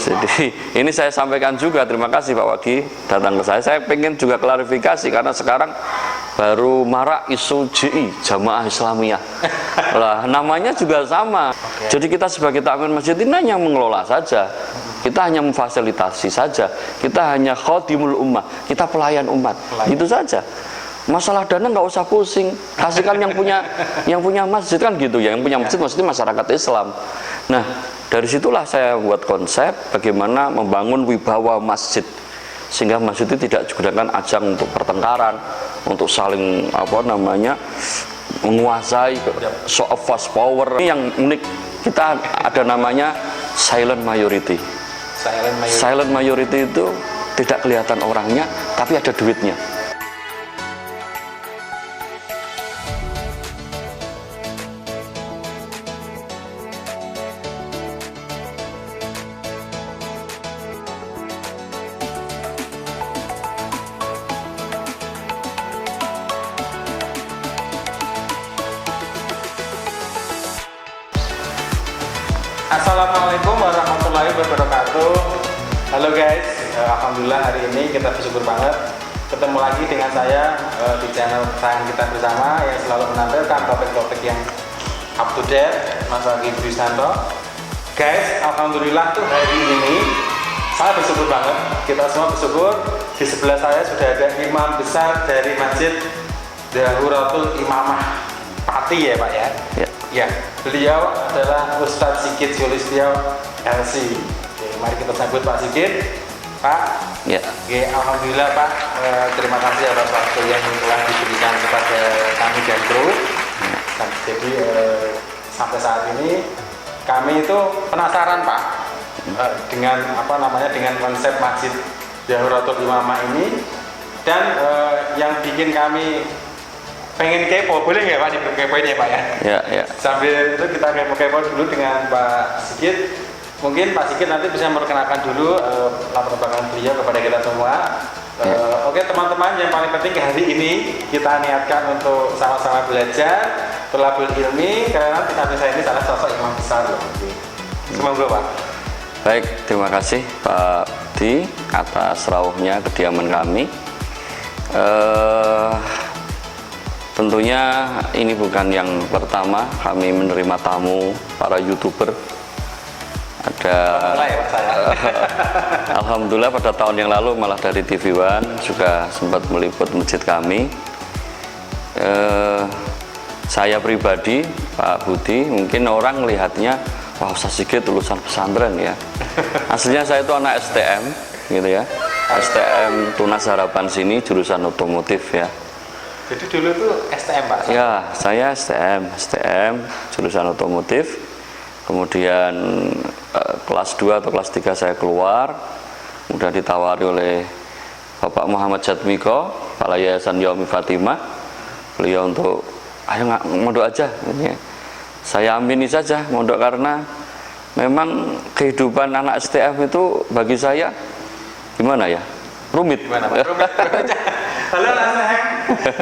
Jadi ini saya sampaikan juga, terima kasih Pak Wagi datang ke saya. Saya pengen juga klarifikasi karena sekarang baru marak isu JI, Jamaah Islamiyah. Lah namanya juga sama. Jadi kita sebagai takmir masjid ini hanya mengelola saja. Kita hanya memfasilitasi saja. Kita hanya khadimul ummah, kita pelayan umat. Itu saja. Masalah dana nggak usah pusing, kasihkan yang punya masjid kan gitu ya, yang punya masjid maksudnya masyarakat Islam. Nah dari situlah saya buat konsep bagaimana membangun wibawa masjid sehingga masjid itu tidak digunakan ajang untuk pertengkaran, untuk saling menguasai, show of fast power. Ini yang unik, kita ada namanya silent majority. Silent majority itu tidak kelihatan orangnya tapi ada duitnya. Assalamualaikum warahmatullahi wabarakatuh. Halo guys, alhamdulillah hari ini kita bersyukur banget ketemu lagi dengan saya di channel kesayangan kita bersama yang selalu menampilkan topik-topik yang up to date, Mas Wagi Budisanto. Guys, alhamdulillah tuh hari ini saya bersyukur banget, kita semua bersyukur. Di sebelah saya sudah ada imam besar dari Masjid Dahuratul Imamah Pati ya Pak ya. Ya, beliau adalah Ustadz Sigit Sulistyo LC. Oke, mari kita sambut Pak Sigit. Pak, ya. Oke, alhamdulillah Pak, terima kasih atas waktu yang telah diberikan kepada kami dan kru. Jadi sampai saat ini kami itu penasaran Pak dengan dengan konsep Masjid Dahuratul Imamah ini, dan yang bikin kami pengen kepo, boleh nggak Pak dikepoin ya Pak ya? Ya. Sambil itu kita kepo dulu dengan Pak Sigit. Mungkin Pak Sigit nanti bisa memperkenalkan dulu latar belakang beliau kepada kita semua. Oke teman-teman, yang paling penting hari ini kita niatkan untuk sama-sama belajar thalabul ilmi, karena nanti saya ini salah sosok imam besar loh. Semoga Pak. Baik, terima kasih Pak Budi atas rawuhnya kediaman kami. Tentunya ini bukan yang pertama kami menerima tamu para YouTuber. Ada alhamdulillah pada tahun yang lalu malah dari TV One juga sempat meliput masjid kami. Saya pribadi Pak Budi, mungkin orang melihatnya wah Ustaz Sigit lulusan pesantren ya. Aslinya saya itu anak STM gitu ya. STM Tunas Harapan sini jurusan otomotif ya. Jadi dulu tuh STM Pak? Ya, saya STM jurusan otomotif. Kemudian kelas 2 atau kelas 3 saya keluar, kemudian ditawari oleh Bapak Muhammad Jatmiko, Kepala Yayasan Yaumi Fatimah. Beliau untuk ayo mondok aja. Saya amini saja mondok karena memang kehidupan anak STM itu bagi saya gimana ya? Rumit. Gimana Pak? Rumit. Halo STM,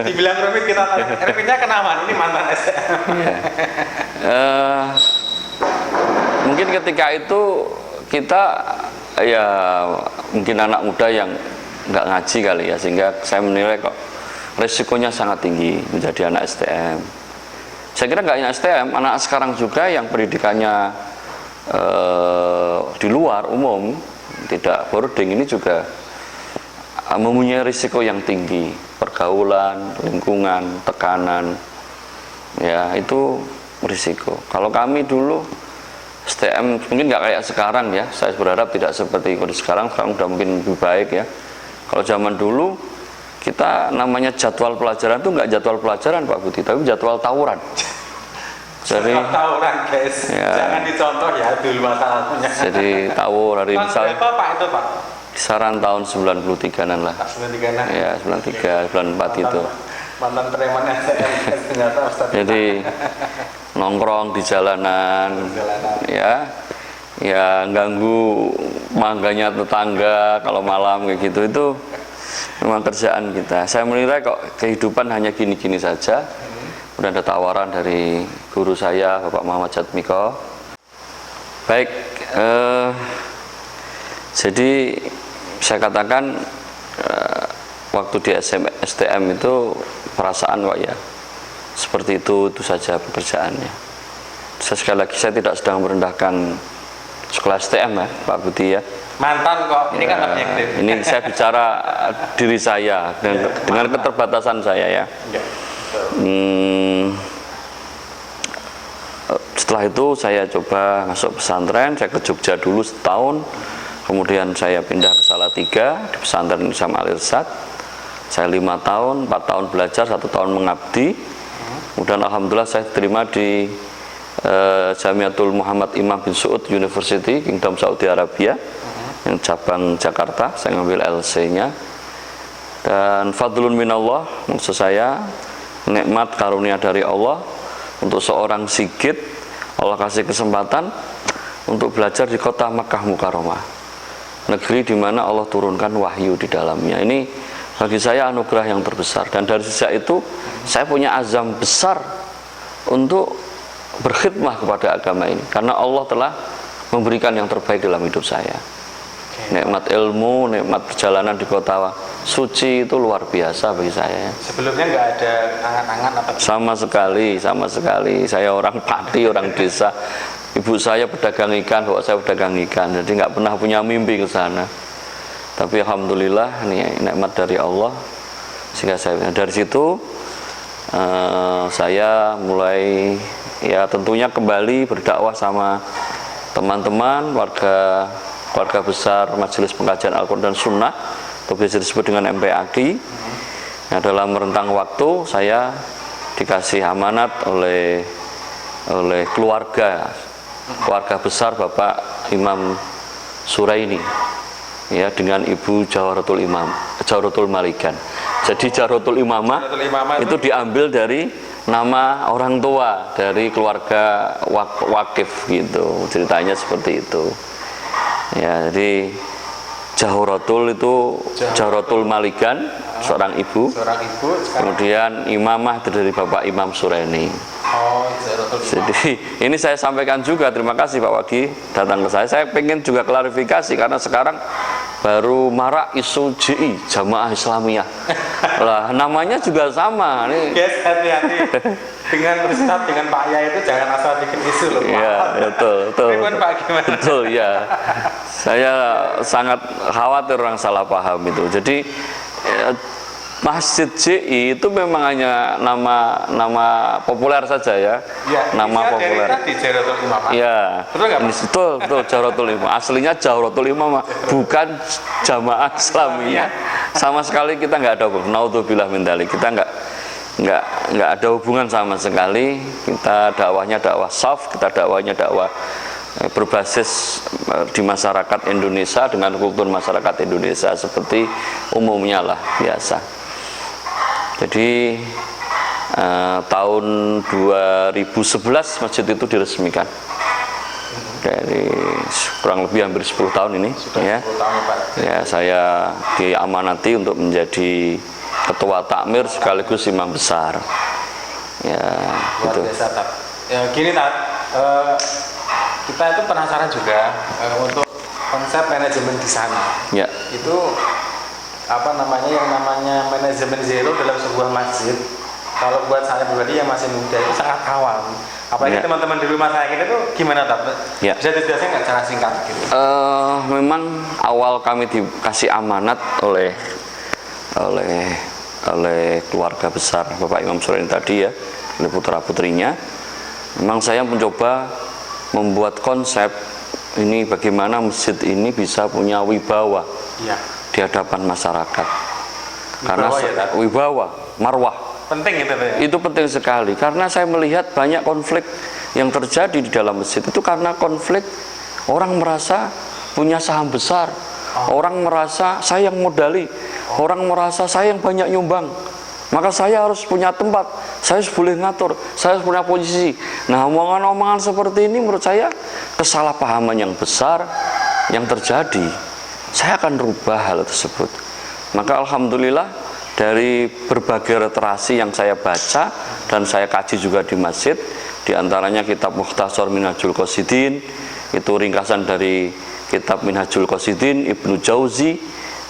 dibilang rumit kita rumitnya kenapa? Ini mantan STM. Mungkin ketika itu kita ya mungkin anak muda yang nggak ngaji kali ya, sehingga saya menilai kok resikonya sangat tinggi menjadi anak STM. Saya kira nggak hanya STM, anak sekarang juga yang pendidikannya di luar umum, tidak boarding, ini juga mempunyai risiko yang tinggi, pergaulan, lingkungan, tekanan, ya itu risiko. Kalau kami dulu STM mungkin nggak kayak sekarang ya, saya berharap tidak seperti kondisi sekarang udah mungkin lebih baik ya. Kalau zaman dulu kita namanya jadwal pelajaran itu nggak jadwal pelajaran Pak Budi, tapi jadwal tawuran. Jadi tawuran guys, ya, jangan dicontoh ya dulu masalahnya. Jadi tawur hari misalnya apa Pak itu Pak? Kisaran tahun 93-an lah. 93-an. Ya, 93, 94 itu. Mantan preman STM ternyata Ustaz. Jadi nongkrong di jalanan. Ya ganggu mangganya tetangga kalau malam kayak gitu, itu memang kerjaan kita. Saya menilai kok kehidupan hanya gini-gini saja. Kemudian ada tawaran dari guru saya Bapak Muhammad Jatmiko. Baik, Jadi saya katakan waktu di STM itu perasaan kok ya seperti itu saja pekerjaannya. Sekali lagi saya tidak sedang merendahkan sekolah STM ya Pak Budi ya. Mantan kok, ini kan objektif. Ini saya bicara diri saya dengan keterbatasan saya ya. Setelah itu saya coba masuk pesantren, saya ke Jogja dulu setahun, kemudian saya pindah ke Salatiga di pesantren Islam Al-Irsyad. Saya 5 tahun, 4 tahun belajar, 1 tahun mengabdi. Kemudian alhamdulillah saya terima di Jamiatul Muhammad Imam bin Saud University Kingdom Saudi Arabia yang cabang Jakarta. Saya ngambil LC-nya. Dan fadlun minallah, maksud saya nikmat karunia dari Allah untuk seorang Sigit. Allah kasih kesempatan untuk belajar di kota Makkah Mukarramah, negeri di mana Allah turunkan wahyu di dalamnya. Ini bagi saya anugerah yang terbesar, dan dari sejak itu saya punya azam besar untuk berkhidmah kepada agama ini, karena Allah telah memberikan yang terbaik dalam hidup saya. Nikmat ilmu, nikmat perjalanan di kota suci itu luar biasa bagi saya. Sebelumnya nggak ada angan-angan atau? Sama sekali. Saya orang Pati, orang desa. Ibu saya pedagang ikan, bapak saya pedagang ikan. Jadi nggak pernah punya mimpi ke sana. Tapi alhamdulillah ini nikmat dari Allah. Sehingga saya dari situ saya mulai ya tentunya kembali berdakwah sama teman-teman keluarga besar Majelis Pengkajian Al-Quran dan Sunnah, atau biasa disebut dengan MPAQ. Nah, dalam rentang waktu saya dikasih amanat oleh keluarga besar Bapak Imam Suraini ya, dengan Ibu Jawharatul Malikan. Jadi Jawharatul Imamah itu diambil dari nama orang tua dari keluarga wakif gitu, ceritanya seperti itu ya. Jadi Jawharatul itu Jawharatul Malikan, seorang ibu. Kemudian imamah itu dari Bapak Imam Suraini. Jadi ini saya sampaikan juga, terima kasih Pak Wagi datang ke saya. Saya pengen juga klarifikasi karena sekarang baru marak isu JI, Jamaah Islamiyah. Lah namanya juga sama nih. Guys, hati-hati dengan Ustadz, dengan Pak Yai itu jangan asal bikin isu loh. Iya, betul. Pak, gimana? Betul ya. Saya sangat khawatir orang salah paham itu. Jadi Masjid JI itu memang hanya nama populer saja ya. Nama populer. Dari Jawharatul Imamah. Iya. Betul nggak, Pak? Betul Jawharatul Imamah. Aslinya Jawharatul Imamah, bukan Jamaah Islamiyah. Sama sekali kita nggak ada hubungan. Naudzubillah min dzalik. Kita nggak ada hubungan sama sekali. Kita dakwahnya dakwah saf, kita dakwahnya dakwah berbasis di masyarakat Indonesia dengan kultur masyarakat Indonesia seperti umumnya lah, biasa. Jadi tahun 2011 masjid itu diresmikan. Dari kurang lebih hampir 10 tahun ini. Sudah ya. 10 tahun, Pak. Ya, saya diamanati untuk menjadi ketua takmir sekaligus imam besar. Ya, gitu. Luar biasa, Tat. Ya, gini, Tat. Kita itu penasaran juga untuk konsep manajemen di sana. Ya. Itu apa namanya, yang namanya manajemen zero dalam sebuah masjid. Kalau buat saya pribadi yang masih muda itu sangat awam. Apalagi teman-teman di rumah saya itu gimana, Tat? Ya. Bisa dijelaskan nggak cara singkat gitu? Memang awal kami dikasih amanat oleh keluarga besar Bapak Imam Suraini tadi ya, oleh putra-putrinya. Memang saya mencoba membuat konsep ini bagaimana masjid ini bisa punya wibawa di hadapan masyarakat. Karena wibawa, marwah. Penting itu ya? Itu penting sekali karena saya melihat banyak konflik yang terjadi di dalam masjid itu karena konflik orang merasa punya saham besar, orang merasa saya yang modali, orang merasa saya yang banyak nyumbang, maka saya harus punya tempat, saya harus boleh ngatur, saya harus punya posisi. Nah, omongan-omongan seperti ini menurut saya kesalahpahaman yang besar yang terjadi. Saya akan rubah hal tersebut. Maka alhamdulillah dari berbagai literasi yang saya baca dan saya kaji juga di masjid, diantaranya kitab Mukhtasar Minhajul Qasidin, itu ringkasan dari kitab Minhajul Qasidin Ibnu Jauzi,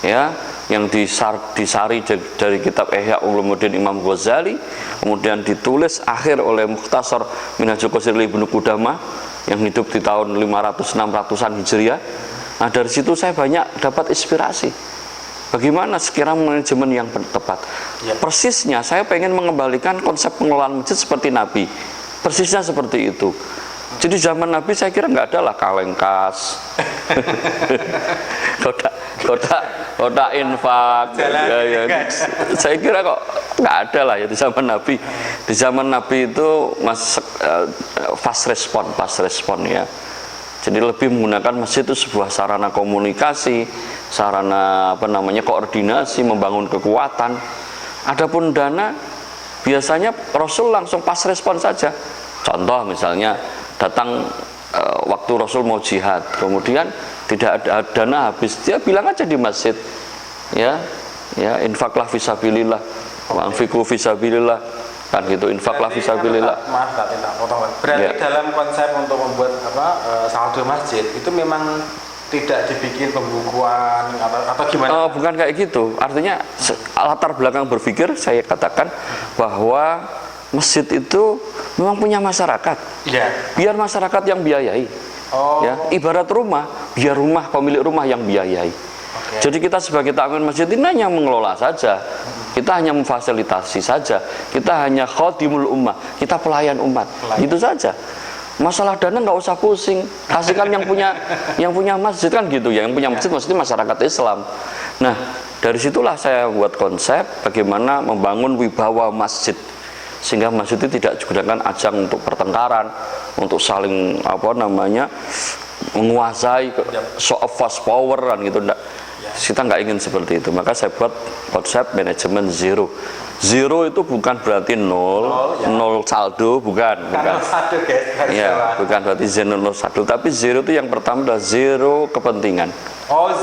ya, yang disari dari kitab Ihya Ulumuddin Imam Ghazali, kemudian ditulis akhir oleh Mukhtasar Minhajul Qasidin Ibnu Qudamah yang hidup di tahun 500-600an Hijriah. Nah, dari situ saya banyak dapat inspirasi bagaimana sekiranya manajemen yang tepat. Persisnya saya pengen mengembalikan konsep pengelolaan masjid seperti Nabi, persisnya seperti itu. Jadi zaman Nabi saya kira nggak ada lah kaleng kas, kotak infak, ya. Saya kira kok nggak ada lah ya di zaman Nabi. Di zaman Nabi itu fast respon ya. Jadi lebih menggunakan masjid itu sebuah sarana komunikasi, sarana koordinasi, membangun kekuatan. Adapun dana biasanya Rasul langsung pas respon saja. Contoh misalnya datang waktu Rasul mau jihad, kemudian tidak ada dana habis, dia bilang aja di masjid, ya infaklah fisabilillah, anfiqu fisabilillah, kan gitu, infaklah fisabilillah. Maaf tak potong. Berarti dalam konsep untuk membuat saldo masjid itu memang tidak dibikin pembukuan atau gimana? Bukan kayak gitu. Artinya latar belakang berpikir saya katakan bahwa masjid itu memang punya masyarakat. Biar masyarakat yang biayai. Ya, ibarat rumah, biar pemilik rumah yang biayai. Jadi kita sebagai takmir masjid ini hanya mengelola saja. Kita hanya memfasilitasi saja. Kita hanya khadimul ummah, kita pelayan umat. Itu saja. Masalah dana nggak usah pusing. Kasihkan yang punya masjid kan gitu ya. Yang punya masjid maksudnya masyarakat Islam. Nah, dari situlah saya buat konsep bagaimana membangun wibawa masjid, sehingga masjid itu tidak digunakan ajang untuk pertengkaran, untuk saling menguasai, show of fast power kan gitu. Kita nggak ingin seperti itu. Maka saya buat konsep manajemen zero. Zero itu bukan berarti nol saldo, bukan. Ya, bukan berarti zero nol saldo, tapi zero itu yang pertama adalah zero kepentingan.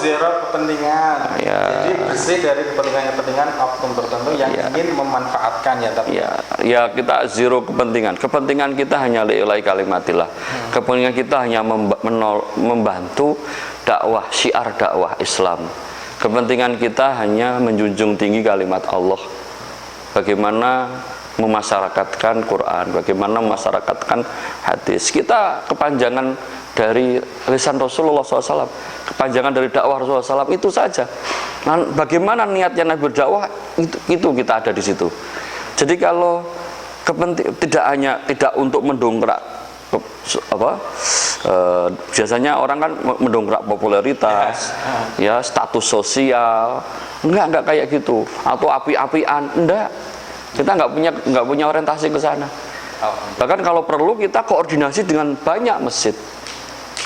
Zero kepentingan. Jadi bersih dari kepentingan oknum tertentu yang ingin memanfaatkan ya, tapi ya kita zero kepentingan. Kepentingan kita hanya lillahi kalimatillah. Kepentingan kita hanya membantu dakwah, syiar dakwah Islam. Kepentingan kita hanya menjunjung tinggi kalimat Allah. Bagaimana memasyarakatkan Quran, bagaimana memasyarakatkan hadis. Kita kepanjangan dari lisan Rasulullah SAW, kepanjangan dari dakwah Rasulullah SAW, itu saja. Nah, bagaimana niatnya Nabi berdakwah, itu kita ada di situ. Jadi kalau tidak untuk mendongkrak biasanya orang kan mendongkrak popularitas, ya status sosial, enggak kayak gitu, atau api-apian, enggak. Kita nggak punya orientasi ke sana. Bahkan kalau perlu kita koordinasi dengan banyak masjid.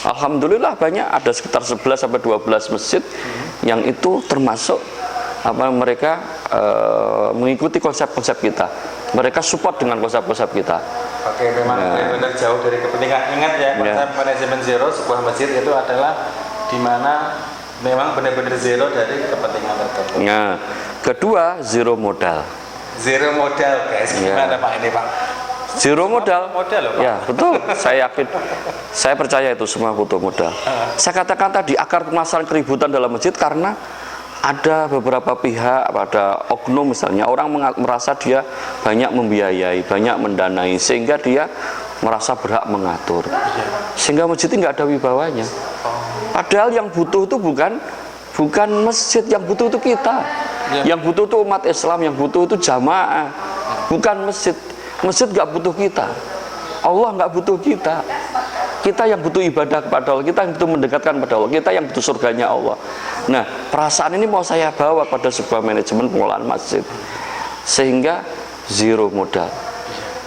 Alhamdulillah banyak, ada sekitar 11 sampai 12 masjid yang itu termasuk mereka mengikuti konsep-konsep kita. Mereka support dengan konsep-konsep kita. Oke, memang benar-benar jauh dari kepentingan. Ingat ya, konsep manajemen zero sebuah masjid itu adalah di mana memang benar-benar zero dari kepentingan tertentu. Nah, kedua, zero modal. Zero modal, guys. Gimana Pak ini, Pak? Zero modal. Modal loh, Pak. Ya, betul. Saya yakin. Saya percaya itu semua butuh modal. Saya katakan tadi akar permasalahan keributan dalam masjid karena ada beberapa pihak, ada oknum misalnya, orang merasa dia banyak membiayai, banyak mendanai, sehingga dia merasa berhak mengatur, sehingga masjid ini nggak ada wibawanya. Padahal yang butuh itu bukan masjid, yang butuh itu kita, yang butuh itu umat Islam, yang butuh itu jamaah, bukan masjid. Masjid nggak butuh kita, Allah nggak butuh kita. Kita yang butuh ibadah kepada Allah, kita yang butuh mendekatkan kepada Allah, kita yang butuh surganya Allah. Nah, perasaan ini mau saya bawa pada sebuah manajemen pengelolaan masjid, sehingga zero modal.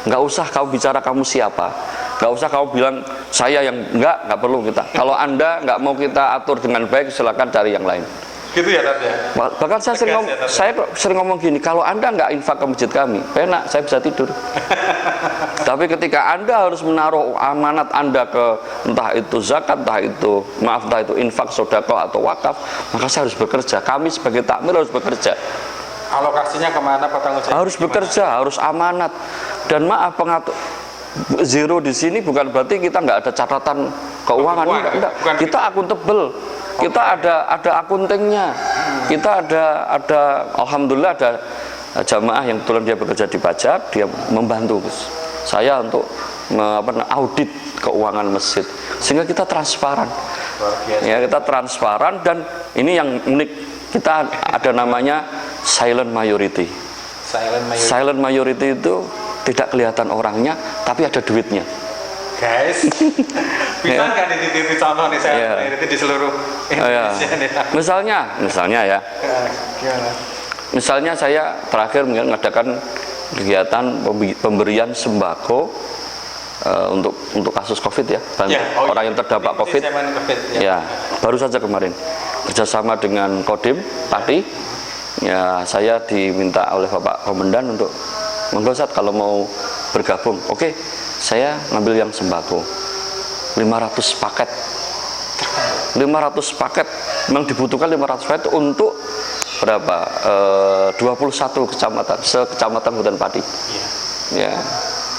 Nggak usah kamu bicara kamu siapa, nggak usah kamu bilang saya yang nggak perlu kita. Kalau Anda nggak mau kita atur dengan baik, silakan cari yang lain. Gitu ya, Tat ya? Bahkan saya sering ngomong gini, kalau Anda nggak infak ke masjid kami, enak, saya bisa tidur. Tapi ketika Anda harus menaruh amanat Anda ke entah itu zakat, entah itu infak, sedekah atau wakaf, maka saya harus bekerja. Kami sebagai takmir harus bekerja. Alokasinya kemana, Pak Tanggung Jawab? Harus bekerja, harus amanat. Dan maaf, Zero di sini bukan berarti kita nggak ada catatan keuangan, enggak. Bukan. Kita akuntabel, kita ada akuntingnya, kita ada alhamdulillah ada jamaah yang kebetulan dia bekerja di pajak, dia membantu saya untuk audit keuangan masjid, sehingga kita transparan. Ya, kita transparan, dan ini yang unik, kita ada namanya silent majority. Silent majority itu tidak kelihatan orangnya, tapi ada duitnya. Guys, bisa nggak dicontoh nih silent majority di seluruh Indonesia nih? Misalnya ya. Gimana? Misalnya saya terakhir mengadakan kegiatan pemberian sembako untuk kasus COVID ya, orang yang terdampak COVID. Ya, baru saja kemarin kerjasama dengan Kodim Pati. Ya, saya diminta oleh Bapak Komandan untuk menggosat kalau mau bergabung. Oke, saya ngambil yang sembako 500 paket. 500 paket memang dibutuhkan 500 paket untuk berapa? 21 kecamatan, sekecamatan Hutan Pati. Ya,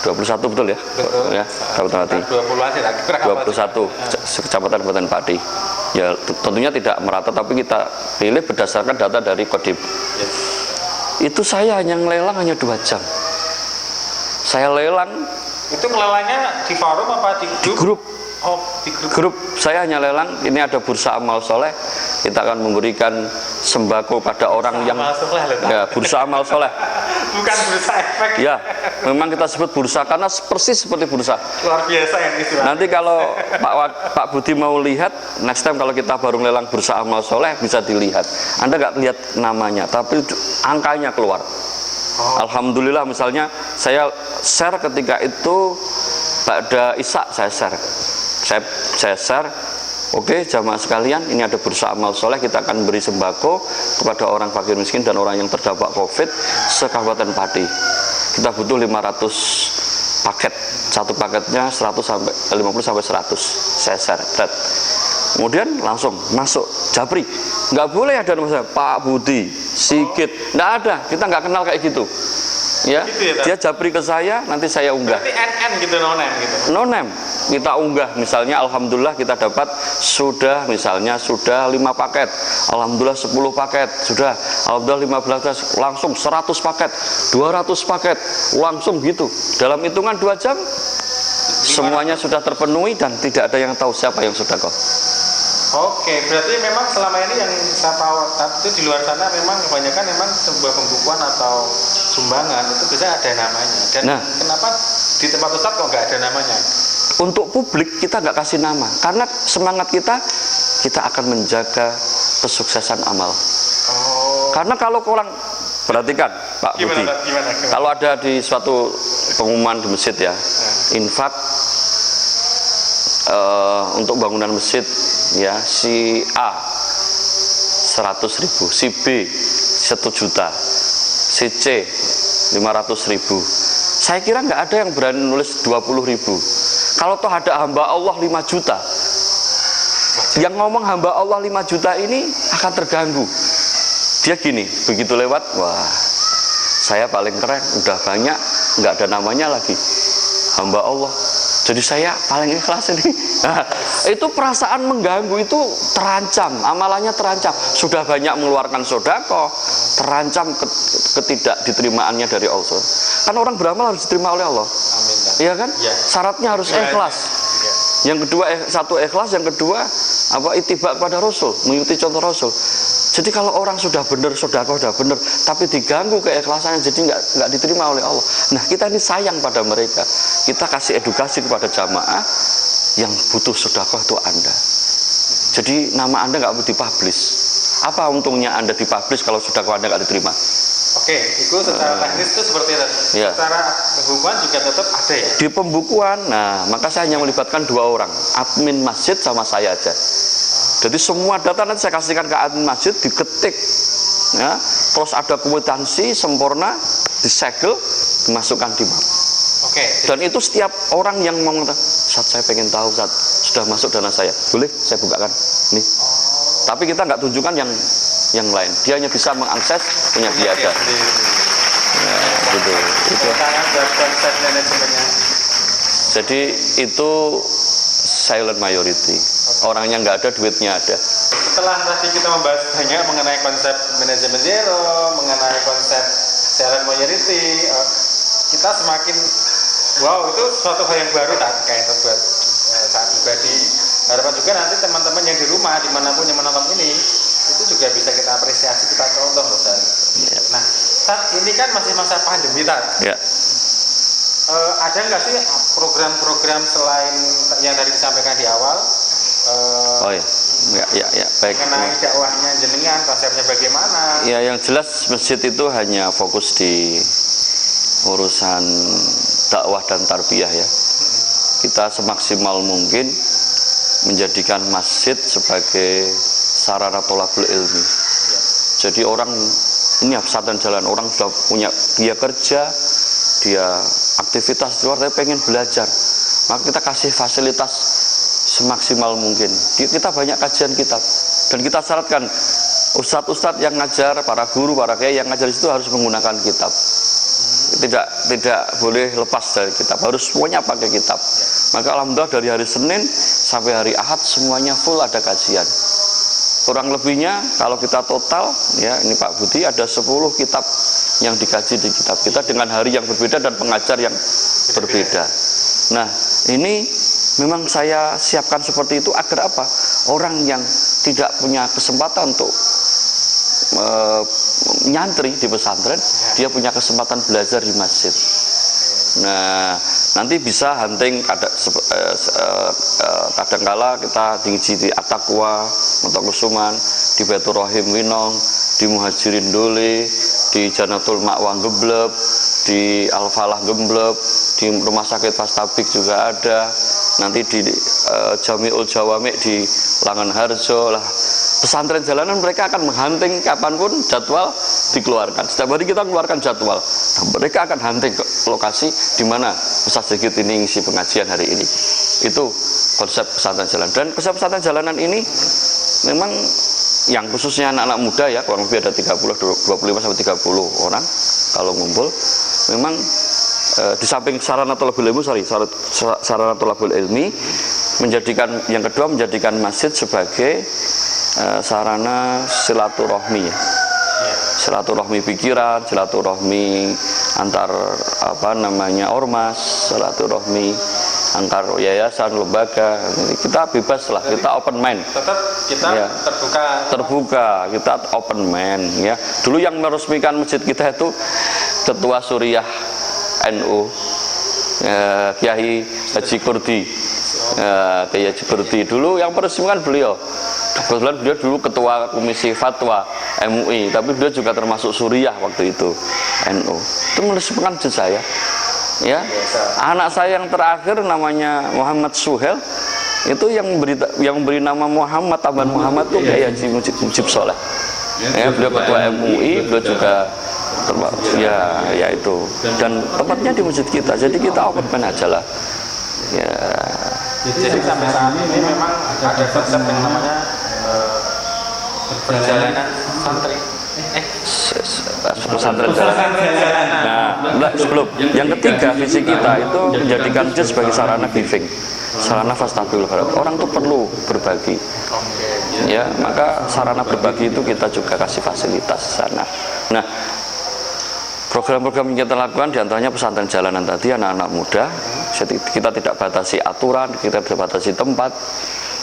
21 betul ya? Betul. Ya, Kabupaten Pati. 21 sekecamatan Kabupaten Pati. Ya, tentunya tidak merata, tapi kita pilih berdasarkan data dari Kodim. Itu saya hanya lelang hanya 2 jam. Saya lelang. Itu ngelelangnya di forum apa di grup? Di grup. Oh, di grup. Saya hanya lelang. Ini ada bursa amal soleh. Kita akan memberikan sembako pada orang yang ya, bursa amal soleh. Bukan bursa efek. Ya, memang kita sebut bursa karena persis seperti bursa. Luar biasa yang istilahnya. Nanti kalau Pak Budi mau lihat, next time kalau kita baru lelang bursa amal soleh bisa dilihat. Anda nggak lihat namanya, tapi angkanya keluar. Alhamdulillah, misalnya saya share ketika itu pada Isya, saya share. Oke, jamaah sekalian, ini ada bursa amal soleh, kita akan beri sembako kepada orang fakir miskin dan orang yang terdampak COVID se-Kabupaten Pati. Kita butuh 500 paket, satu paketnya 100 sampai 50 sampai 100. Saya share. Kemudian langsung masuk Japri. Nggak boleh ada nama saya Pak Budi, Sigit, nggak ada. Kita nggak kenal kayak gitu. Ya, gitu ya, dia Japri ke saya, nanti saya unggah. Berarti NN gitu, no name gitu. No name. Kita unggah, misalnya alhamdulillah kita dapat sudah 5 paket. Alhamdulillah 10 paket, sudah. Alhamdulillah 15, langsung 100 paket, 200 paket, langsung gitu. Dalam hitungan 2 jam semuanya sudah terpenuhi dan tidak ada yang tahu siapa yang sudah kok. Oke, berarti memang selama ini yang saya tahu itu di luar sana memang kebanyakan memang sebuah pembukuan atau sumbangan itu biasanya ada namanya. Dan kenapa di tempat Ustadz kok nggak ada namanya? Untuk publik kita nggak kasih nama, karena semangat kita akan menjaga kesuksesan amal. Karena kalau orang perhatikan Pak Budi, kalau ada di suatu pengumuman di masjid ya, infak untuk bangunan masjid ya, si A 100.000, si B 1 juta, si C 500.000. Saya kira nggak ada yang berani nulis 20.000. Kalau toh ada hamba Allah 5 juta, yang ngomong hamba Allah 5 juta ini akan terganggu. Dia gini, begitu lewat, wah saya paling keren, udah banyak, nggak ada namanya lagi, hamba Allah. Jadi saya paling ikhlas ini. Nah, itu perasaan mengganggu, itu terancam, amalannya terancam. Sudah banyak mengeluarkan sedekah, terancam ketidak diterimaannya dari Allah. Kan orang beramal harus diterima oleh Allah. Iya kan? Ya. Syaratnya harus ikhlas. Ya. Yang kedua, satu ikhlas, yang kedua ittiba kepada Rasul, mengikuti contoh Rasul. Jadi kalau orang sudah benar, sedekah sudah benar, tapi diganggu keikhlasannya, jadi nggak diterima oleh Allah. Nah, kita ini sayang pada mereka. Kita kasih edukasi kepada jamaah yang butuh sedekah itu Anda. Jadi nama Anda nggak perlu dipublish. Apa untungnya Anda dipublish kalau sedekah Anda nggak diterima? Oke, itu secara teknis itu seperti itu. Ya. Secara pembukuan juga tetap ada ya? Di pembukuan, nah maka saya hanya melibatkan 2 orang, admin masjid sama saya aja. Jadi semua data nanti saya kasihkan ke admin masjid, diketik, ya, terus ada kwitansi sempurna, disegel, dimasukkan di map. Oke. Dan itu setiap orang yang mau mengatakan, Ustaz saya pengen tahu, Ustaz sudah masuk dana saya, boleh saya bukakan nih. Tapi kita nggak tunjukkan yang lain, dia hanya bisa mengakses punya dia aja. Ya, gitu. Itu tangan buat konsep manajemennya. Jadi itu silent majority. Orangnya nggak ada, duitnya ada. Setelah tadi kita membahas banyak mengenai konsep manajemen zero, mengenai konsep silent majority, kita semakin wow, itu suatu hal yang baru kan kayak itu buat saya pribadi. Harapan juga nanti teman-teman yang di rumah dimanapun yang menonton ini itu juga bisa kita apresiasi, kita contoh Ustaz. Nah, saat ini kan masih masa pandemi kan? Ya. Ada nggak sih program-program selain yang tadi disampaikan di awal? Oh ya, baik. Mengenai dakwahnya jenengan, konsepnya bagaimana? Ya, yang jelas masjid itu hanya fokus di urusan dakwah dan tarbiyah ya. Kita semaksimal mungkin menjadikan masjid sebagai sarana tholabul ilmi. Jadi orang ini pesantren jalan, orang sudah punya, dia kerja, dia aktivitas di luar, tapi pengen belajar, maka kita kasih fasilitas semaksimal mungkin. Kita banyak kajian kitab dan kita syaratkan ustadz-ustadz yang ngajar, para guru, para kiai yang ngajar itu harus menggunakan kitab. Tidak boleh lepas dari kitab, harus semuanya pakai kitab. Maka alhamdulillah dari hari Senin sampai hari Ahad semuanya full ada kajian. Kurang lebihnya kalau kita total ya, ini Pak Budi ada 10 kitab yang dikaji di kitab kita dengan hari yang berbeda dan pengajar yang berbeda. Nah, ini memang saya siapkan seperti itu agar apa? Orang yang tidak punya kesempatan untuk nyantri di pesantren, dia punya kesempatan belajar di masjid. Nah, nanti bisa hunting kadangkala kita diuji di At-Taqwa, Mutakusuman, di Baitur Rahim Winong, di Muhajirin Dole, di Janatul Ma'wa Gebleb, di Al-Falah Gebleb, di Rumah Sakit Fastabik juga ada, nanti di Jami'ul Jawami' di Langan Harjo lah. Pesantren jalanan mereka akan menghunting kapanpun jadwal dikeluarkan. Setiap hari kita keluarkan jadwal. Nah, mereka akan hunting ke lokasi di mana Ustaz Sigit ini ngisi pengajian hari ini. Itu konsep pesantren jalanan. Dan konsep pesantren jalanan ini memang yang khususnya anak-anak muda ya, kurang lebih ada 25 sampai 30 orang kalau ngumpul. Memang di samping sarana tholabul ilmi, menjadikan yang kedua menjadikan masjid sebagai sarana silaturahmi ya. Silaturahmi pikiran, silaturahmi antar ormas, silaturahmi antar yayasan, lembaga. Kita bebas lah, kita open mind. Tetap kita ya, terbuka, kita open mind ya. Dulu yang meresmikan masjid kita itu Ketua Suriah NU Kiai Haji Kurdi. Kiai Haji Kurdi dulu yang meresmikan beliau. Kebetulan beliau dulu ketua komisi fatwa MUI, tapi beliau juga termasuk Suriah waktu itu NU. Itu meresmikan masjid saya. Ya, anak saya yang terakhir namanya Muhammad Suhel, itu yang beri nama Muhammad tambahan Muhammad itu Kiai Haji Mujib Soleh. Ya, beliau ketua MUI, beliau juga ya itu, dan tempatnya di masjid kita. Jadi kita open mind aja lah. Ya. Jadi sampai saat ini memang ada konsep yang namanya perjalanan santri. Pesantren jalanan. Nah, sebelum yang ketiga visi kita itu menjadikan masjid sebagai sarana giving, sarana fastabiqul khairat. Orang tuh perlu berbagi. Ya, maka sarana berbagi itu kita juga kasih fasilitas sana. Nah, program-program yang kita lakukan diantaranya pesantren jalanan tadi, anak-anak muda. Kita tidak batasi aturan, kita tidak batasi tempat.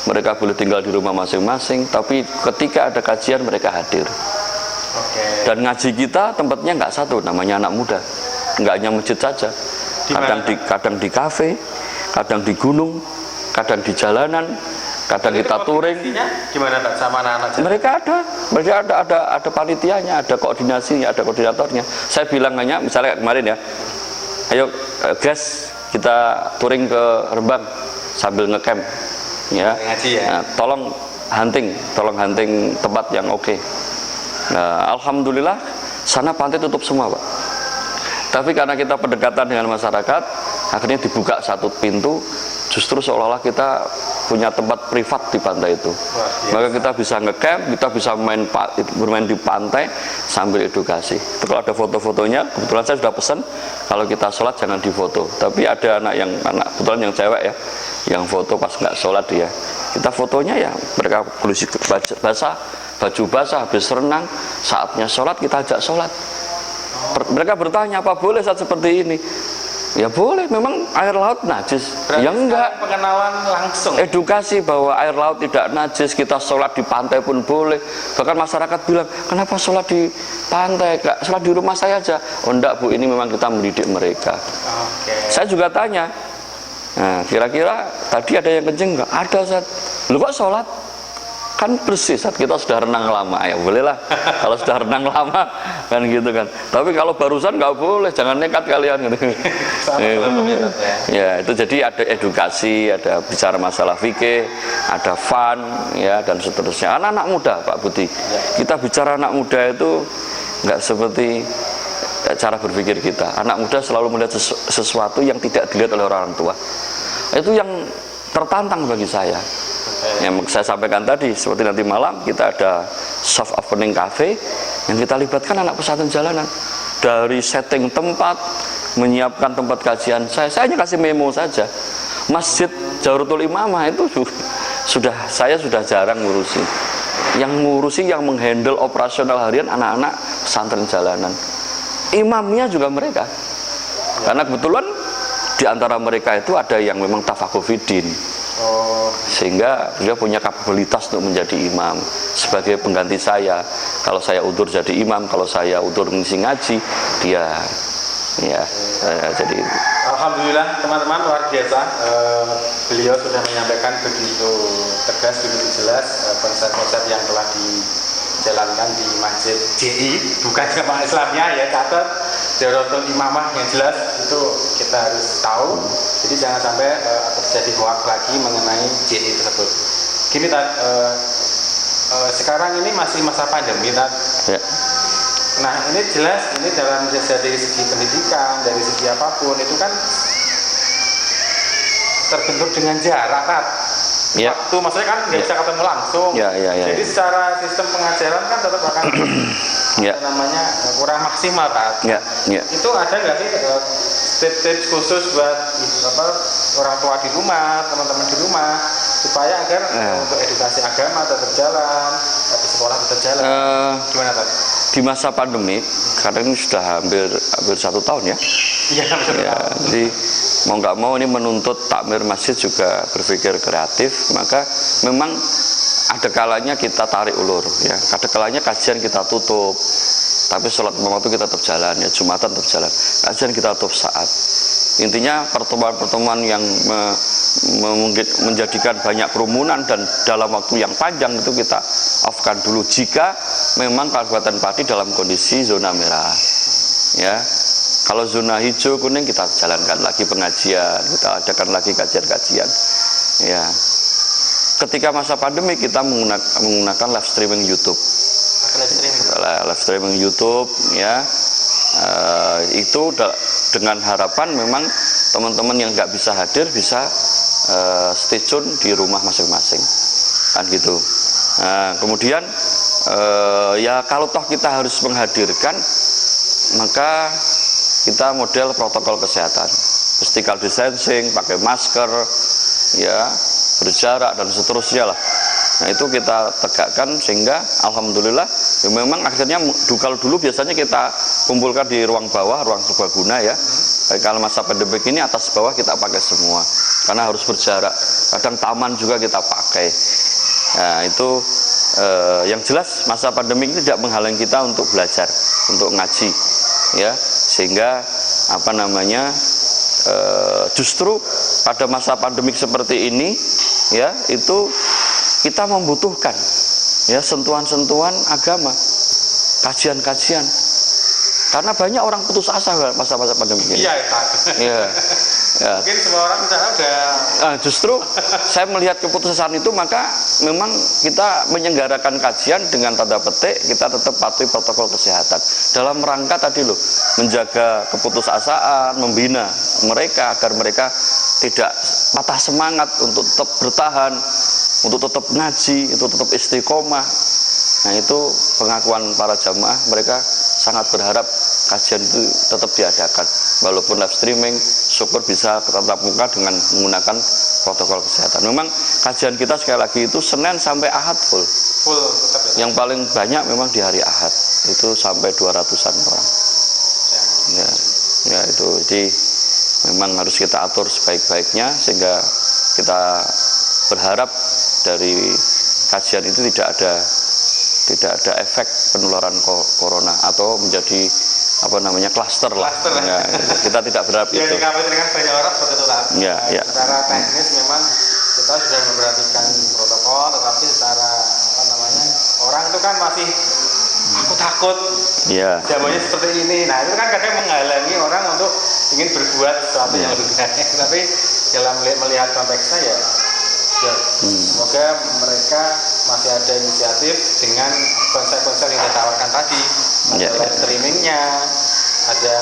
Mereka boleh tinggal di rumah masing-masing, tapi ketika ada kajian mereka hadir. Dan ngaji kita tempatnya nggak satu, namanya anak muda. Nggak hanya masjid saja. Kadang di kafe, kadang di gunung, kadang di jalanan, kadang kita touring. Gimana Pak sama anak-anak? Mereka ada panitianya, ada koordinasinya, ada koordinatornya. Saya bilang hanya misalnya kemarin ya, ayo guys kita touring ke Rembang sambil ngecamp ya. Nah, tolong hunting tempat yang oke. Nah, alhamdulillah sana pantai tutup semua Pak. Tapi karena kita pendekatan dengan masyarakat, akhirnya dibuka satu pintu, justru seolah-olah kita punya tempat privat di pantai itu. Maka kita bisa ngecamp, kita bisa bermain di pantai sambil edukasi. Itu kalau ada foto-fotonya, kebetulan saya sudah pesan kalau kita sholat jangan difoto. Tapi ada anak kebetulan yang cewek ya, yang foto pas nggak sholat dia. Kita fotonya ya mereka belusi basah, baju basah, habis renang, saatnya sholat kita ajak sholat. Mereka bertanya, apa boleh saat seperti ini? Ya boleh, memang air laut najis. Berarti ya enggak. Pengenalan langsung. Edukasi bahwa air laut tidak najis, kita sholat di pantai pun boleh. Bahkan masyarakat bilang, kenapa sholat di pantai, gak sholat di rumah saya aja? Oh enggak Bu, ini memang kita mendidik mereka. Saya juga tanya, nah kira-kira tadi ada yang kencing enggak? Ada Ustaz. Lu kok sholat? Kan bersih saat kita sudah renang lama, ya bolehlah kalau sudah renang lama kan gitu kan. Tapi kalau barusan nggak boleh, jangan nekat kalian gitu. Ya itu jadi ada edukasi, ada bicara masalah fikih, ada fun ya dan seterusnya. Anak-anak muda Pak Budi, kita bicara anak muda itu nggak seperti cara berpikir kita. Anak muda selalu melihat sesuatu yang tidak dilihat oleh orang tua. Itu yang tertantang bagi saya. Yang saya sampaikan tadi, seperti nanti malam kita ada soft opening cafe yang kita libatkan anak pesantren jalanan. Dari setting tempat, menyiapkan tempat kajian saya hanya kasih memo saja. Masjid Jawratul Imamah itu saya sudah jarang ngurusi. Yang ngurusi, yang menghandle operasional harian anak-anak pesantren jalanan. Imamnya juga mereka. Karena kebetulan di antara mereka itu ada yang memang tafaqquh fiddin. Sehingga dia punya kapabilitas untuk menjadi imam sebagai pengganti saya. Kalau saya utur jadi imam, kalau saya utur ngisi ngaji, dia ya jadi. Alhamdulillah teman-teman, luar biasa. Beliau sudah menyampaikan begitu tegas, begitu jelas konsep-konsep yang telah dijalankan di Masjid JI, bukan Jamaah Islamiyah ya, catat Jawratul Imamah yang jelas itu kita harus tahu. Jadi jangan sampai terjadi hoax lagi mengenai JI tersebut. Gini sekarang ini masih masa pandemi ya. Nah ini jelas, ini dalam dari segi pendidikan, dari segi apapun itu kan terbentuk dengan jarak kan. Ya. Waktu maksudnya kan nggak bisa ketemu langsung. Jadi secara sistem pengajaran kan tetap akan namanya kurang maksimal kan. Itu ada nggak sih tips-tips khusus buat orang tua di rumah, teman-teman di rumah supaya agar untuk edukasi agama tetap jalan, di sekolah tetap jalan. Gimana tadi? Di masa pandemi, karena ini sudah hampir 1 tahun ya. Iya, jadi mau nggak mau ini menuntut takmir masjid juga berpikir kreatif, maka memang ada kalanya kita tarik ulur ya, ada kalanya kajian kita tutup, tapi sholat waktu kita tetap jalan ya, Jumatan tetap jalan, kajian kita tutup saat. Intinya pertemuan-pertemuan yang mungkin menjadikan banyak kerumunan dan dalam waktu yang panjang itu kita off-kan dulu jika memang Kabupaten Pati dalam kondisi zona merah ya. Kalau zona hijau kuning kita jalankan lagi pengajian, kita adakan lagi kajian-kajian ya. Ketika masa pandemi kita menggunakan live streaming YouTube ya. Itu dengan harapan memang teman-teman yang nggak bisa hadir bisa stay tune di rumah masing-masing kan gitu. Nah, kemudian ya kalau toh kita harus menghadirkan, maka kita model protokol kesehatan, physical distancing, pakai masker ya, berjarak dan seterusnya lah. Nah itu kita tegakkan sehingga alhamdulillah ya memang akhirnya kalau dulu biasanya kita kumpulkan di ruang bawah, ruang serbaguna ya. Kalau masa pandemi ini atas bawah kita pakai semua karena harus berjarak. Kadang taman juga kita pakai. Nah itu yang jelas masa pandemi ini tidak menghalangi kita untuk belajar, untuk ngaji ya, sehingga justru pada masa pandemik seperti ini ya, itu kita membutuhkan ya sentuhan-sentuhan agama, kajian-kajian, karena banyak orang putus asa masa-masa pandemi ini. Iya, ya. Mungkin semua orang udah. Justru saya melihat keputusan itu, maka memang kita menyelenggarakan kajian dengan tanda petik kita tetap patuhi protokol kesehatan dalam rangka tadi loh, menjaga keputusasaan, membina mereka agar mereka tidak patah semangat untuk tetap bertahan, untuk tetap ngaji, untuk tetap istiqomah. Nah, itu pengakuan para jamaah, mereka sangat berharap kajian itu tetap diadakan walaupun live streaming, syukur bisa tatap muka dengan menggunakan protokol kesehatan. Memang kajian kita sekali lagi itu Senin sampai Ahad full tetap ya. yang paling banyak memang di hari Ahad itu sampai 200-an orang ya itu. Jadi memang harus kita atur sebaik-baiknya sehingga kita berharap dari kajian itu tidak ada efek penularan corona atau menjadi klaster lah. Ya, kita tidak berharap ya, itu. Dengan banyak orang berketulan. Ya, ya. Secara teknis memang kita sudah memperhatikan protokol, tetapi secara orang itu kan masih aku takut. Ya. Zamannya seperti ini. Nah, itu kan kadang menghalangi orang untuk ingin berbuat sesuatu yang lebih baik. Tapi dalam melihat konteksnya ya semoga mereka masih ada inisiatif dengan konsep-konsep yang ditawarkan tadi, live streamingnya, ada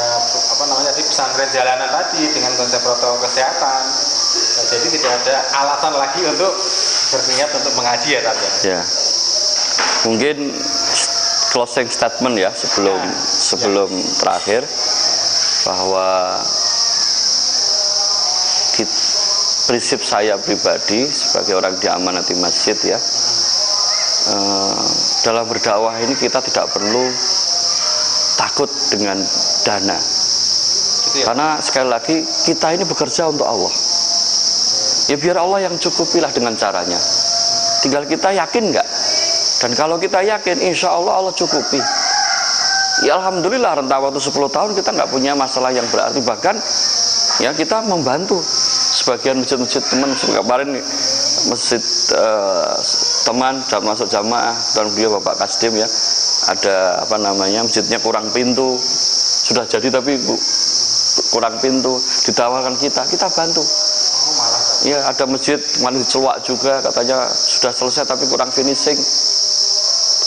tadi pesantren jalanan tadi dengan konsep protokol kesehatan. Nah, jadi tidak ada alasan lagi untuk berniat untuk mengaji ya tadi. Ya. Mungkin closing statement ya sebelum terakhir bahwa prinsip saya pribadi sebagai orang diamanati masjid ya, dalam berdakwah ini kita tidak perlu takut dengan dana gitu ya? Karena sekali lagi kita ini bekerja untuk Allah ya, biar Allah yang cukupilah dengan caranya, tinggal kita yakin nggak. Dan kalau kita yakin insya Allah Allah cukupi ya, alhamdulillah rentang waktu 10 tahun kita nggak punya masalah yang berarti. Bahkan ya kita membantu sebagian masjid-masjid teman kemarin, masjid teman dan masuk jamaah dan beliau Bapak Kasdim ya, ada masjidnya kurang pintu, sudah jadi tapi kurang pintu, ditawarkan kita bantu. Ya, ada masjid mana diceluak juga katanya sudah selesai tapi kurang finishing.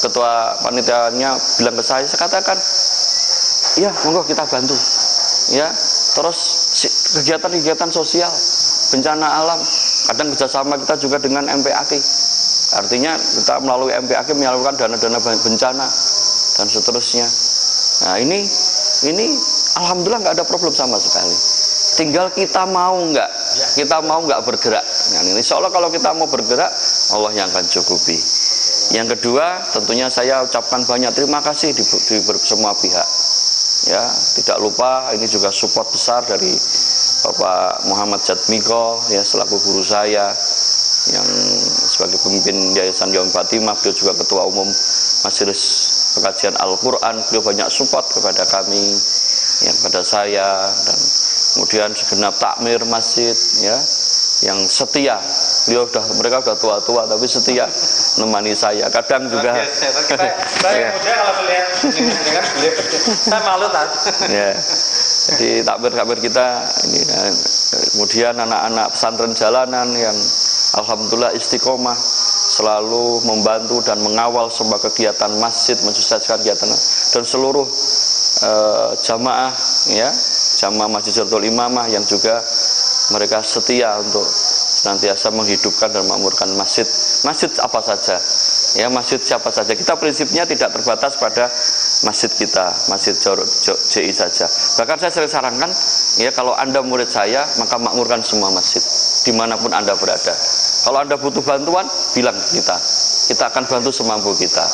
Ketua panitianya bilang ke saya katakan ya monggo kita bantu ya. Terus kegiatan-kegiatan sosial bencana alam kadang kerjasama kita juga dengan MPAK, artinya kita melalui MPAK menyalurkan dana-dana bencana dan seterusnya. Nah ini alhamdulillah nggak ada problem sama sekali, tinggal kita mau nggak bergerak. Nah, insya Allah kalau kita mau bergerak Allah yang akan cukupi. Yang kedua tentunya saya ucapkan banyak terima kasih di semua pihak ya, tidak lupa ini juga support besar dari Bapak Muhammad Jatmiko ya, selaku guru saya yang sebagai pemimpin Yayasan Yaum Fatimah, beliau juga ketua umum Majelis Pengkajian Al-Quran, beliau banyak support kepada kami yang kepada saya, dan kemudian segenap takmir masjid ya yang setia. Mereka udah tua-tua tapi setia menemani saya. Kadang juga saya muda kalau melihat dengan beliau saya malu ya. Jadi takbir kita ini, kemudian anak-anak pesantren jalanan yang alhamdulillah istiqomah selalu membantu dan mengawal semua kegiatan masjid, mensukseskan kegiatan, dan seluruh jamaah ya, jamaah Masjid Jardul Imamah yang juga mereka setia untuk senantiasa menghidupkan dan memakmurkan masjid apa saja ya, masjid siapa saja. Kita prinsipnya tidak terbatas pada masjid kita, masjid JI saja. Bahkan saya sering sarankan ya, kalau Anda murid saya maka makmurkan semua masjid dimanapun Anda berada. Kalau Anda butuh bantuan bilang kita akan bantu semampu kita.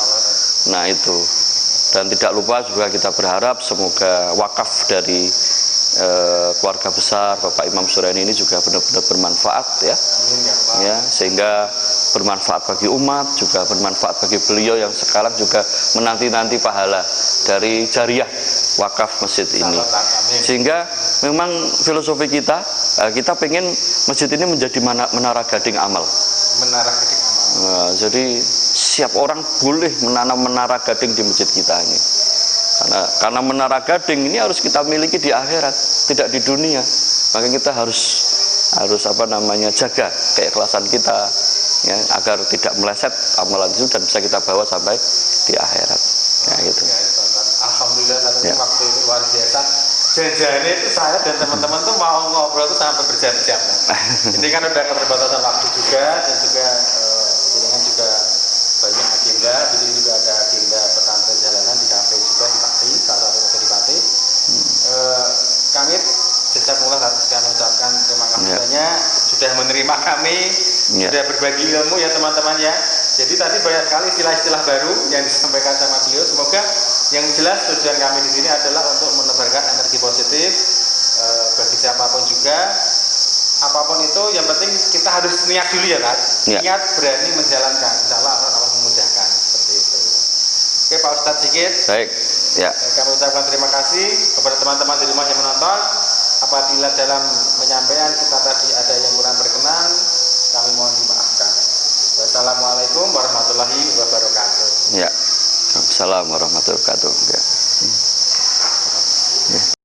Nah itu, dan tidak lupa juga kita berharap semoga wakaf dari keluarga besar Bapak Imam Sureni ini juga benar-benar bermanfaat ya, sehingga bermanfaat bagi umat, juga bermanfaat bagi beliau yang sekarang juga menanti-nanti pahala dari jariah wakaf masjid ini. Sehingga memang filosofi kita pengen masjid ini menjadi menara gading amal. Jadi setiap orang boleh menanam menara gading di masjid kita ini. Karena menara gading ini harus kita miliki di akhirat, tidak di dunia. Maka kita harus jaga keikhlasan kita ya, agar tidak meleset amalan itu dan bisa kita bawa sampai di akhirat. Ya gitu. Alhamdulillah waktu itu luar biasa. Jangan-jangan itu saya dan teman-teman tuh mau ngobrol tuh sampai berjam-jam. Ini kan udah keterbatasan waktu juga dan juga dengan juga banyak agenda. Di sini juga ada agenda pesantren jalanan di kafe juga di Pati, salah satu kafe di Pati. Kami sejak mulai harus kami ucapkan terima kasih banyak sudah menerima kami, sudah berbagi ilmu ya teman-teman ya. Jadi tadi banyak sekali istilah-istilah baru yang disampaikan sama beliau. Semoga yang jelas tujuan kami di sini adalah untuk menebarkan energi positif bagi siapapun juga. Apapun itu, yang penting kita harus niat dulu ya kan. Niat berani menjalankan. Insya Allah akan memudahkan seperti itu. Oke Pak Ustadz Sigit. Baik. Ya. Kami ucapkan terima kasih kepada teman-teman di rumah yang menonton. Apabila dalam penyampaian kita tadi ada yang kurang berkenan, kami mohon dimaafkan. Wassalamualaikum warahmatullahi wabarakatuh. Ya. Assalamualaikum warahmatullahi wabarakatuh. Ya.